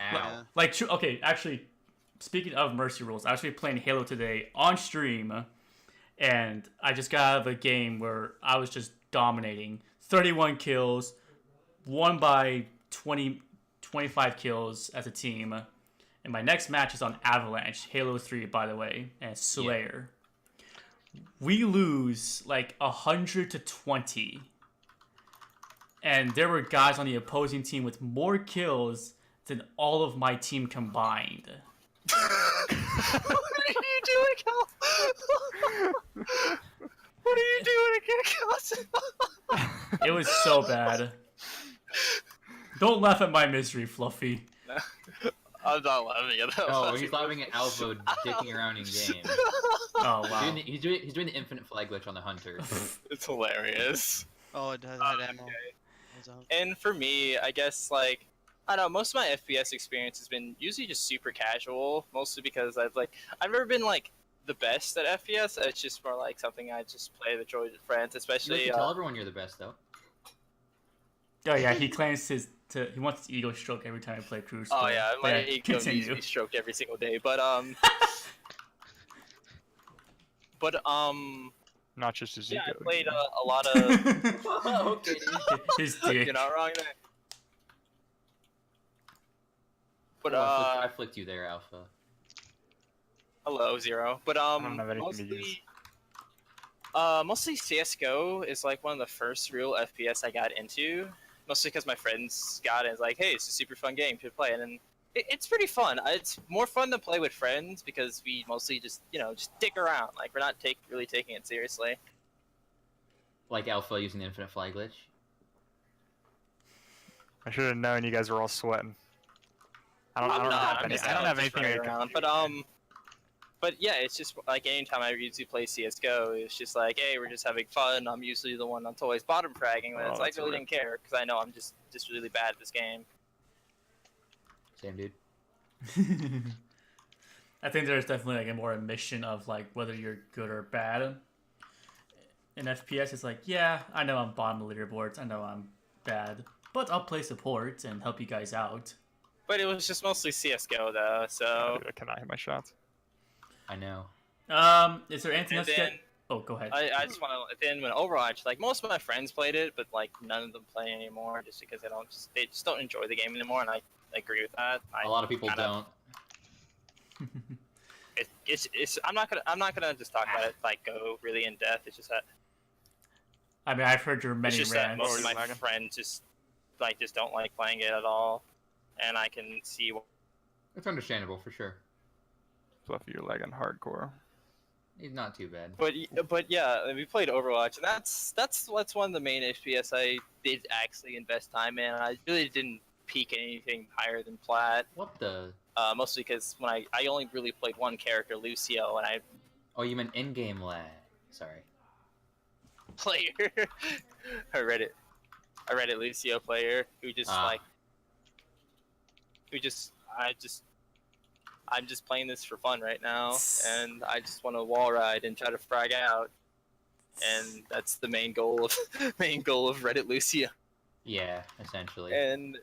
Ow. Okay, actually, speaking of mercy rules, I was actually playing Halo today on stream. And I just got out of a game where I was just dominating. 31 kills, won by 25 kills as a team. And my next match is on Avalanche, Halo 3, by the way, and Slayer. Yeah. We lose 100 to 20. And there were guys on the opposing team with more kills than all of my team combined. What are you doing, Cal? What are you doing again, Cal? It was so bad. Don't laugh at my misery, Fluffy. I'm not laughing at that. Oh, he's laughing at Alpha dicking around in game. Oh wow. He's doing the infinite flag glitch on the Hunter. It's hilarious. Oh, it does have ammo. Okay. And for me, I guess I don't know, most of my FPS experience has been usually just super casual, mostly because I've never been the best at FPS. It's just more something I just play with joy with friends, especially. You tell everyone you're the best though. Oh yeah, he claims he wants ego stroke every time I play Crucible. Oh yeah, my ego needs to be stroked every single day. But But Not just his yeah, I ego. played a lot of. Okay. His dick. You're not wrong there. But Oh, I flicked you there, Alpha. hello, Zero. But I don't have anything to use. mostly CS:GO is like one of the first real FPS I got into. Mostly because my friends got it. It's like, hey, it's a super fun game to play, and then it's pretty fun. It's more fun to play with friends because we mostly just just dick around. Like we're not really taking it seriously. Like Alpha using the infinite fly glitch. I should have known you guys were all sweating. I don't have anything to around. But yeah, it's just like anytime I usually play CS:GO, it's just like, hey, we're just having fun. I'm usually the one that's always bottom fragging, but it's like I really didn't care because I know I'm just really bad at this game. Same dude. I think there's definitely like a more admission of like whether you're good or bad. In FPS, it's like, yeah, I know I'm bottom of leaderboards, I know I'm bad, but I'll play support and help you guys out. But it was just mostly CS:GO though, so. Can I hit my shots? I know. Is there anything else? Oh, go ahead. I just want to. Then when Overwatch, like most of my friends played it, but like none of them play anymore, just because they just don't enjoy the game anymore, and I agree with that. A lot of people don't. I'm not gonna just talk about it like go really in depth. It's just that. I mean, I've heard your many It's just that rants. most of my friends just don't like playing it at all, and I can see. It's understandable for sure. Fluffy, you're lagging hardcore. He's not too bad. But yeah, we played Overwatch, and that's one of the main FPS I did actually invest time in. I really didn't peak anything higher than plat. What the? Mostly because when I only really played one character, Lucio, and I. Oh, you meant in-game lag. Sorry. Player. I read it, Lucio player who just I'm just playing this for fun right now, and I just want to wall ride and try to frag out, and that's the main goal of Reddit Lucio. Yeah, essentially. And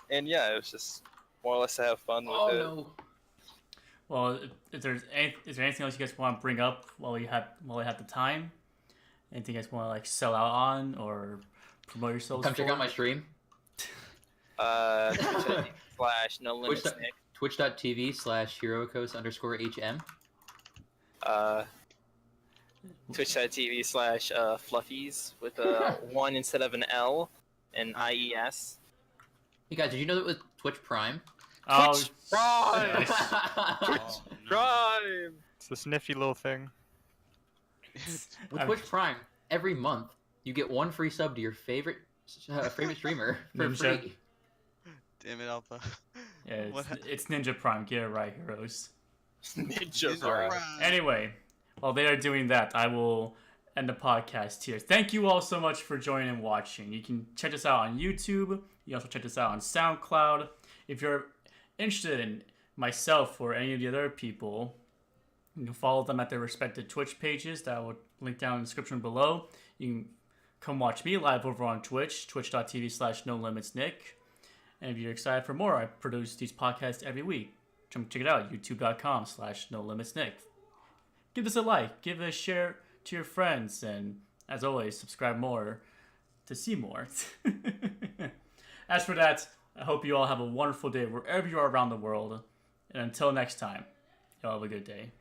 yeah, it was just more or less to have fun with it. No. Well, is there anything else you guys want to bring up while you have the time? Anything you guys want to like sell out on or promote yourselves? Come check out my stream. Twitch.tv/ NoLimitsNick. Twitch.tv/Heroicos_HM. Twitch.tv/ Fluffies with a 1 instead of an L and IES. Hey guys, did you know that with Twitch Prime? Oh, Twitch Prime! Twitch Prime! It's this nifty little thing. With Twitch Prime, every month you get one free sub to your favorite streamer for Ninja. free. Damn it, Alpha. Yeah, it's Ninja Prime. Get it right, heroes. Ninja Prime. Anyway, while they are doing that, I will end the podcast here. Thank you all so much for joining and watching. You can check us out on YouTube. You can also check us out on SoundCloud. If you're interested in myself or any of the other people, you can follow them at their respective Twitch pages that I will link down in the description below. You can come watch me live over on Twitch, twitch.tv/NoLimitsNick. And if you're excited for more, I produce these podcasts every week. Come check it out, youtube.com/NoLimitsNick. Give this a like, give it a share to your friends, and as always, subscribe more to see more. As for that, I hope you all have a wonderful day wherever you are around the world. And until next time, y'all have a good day.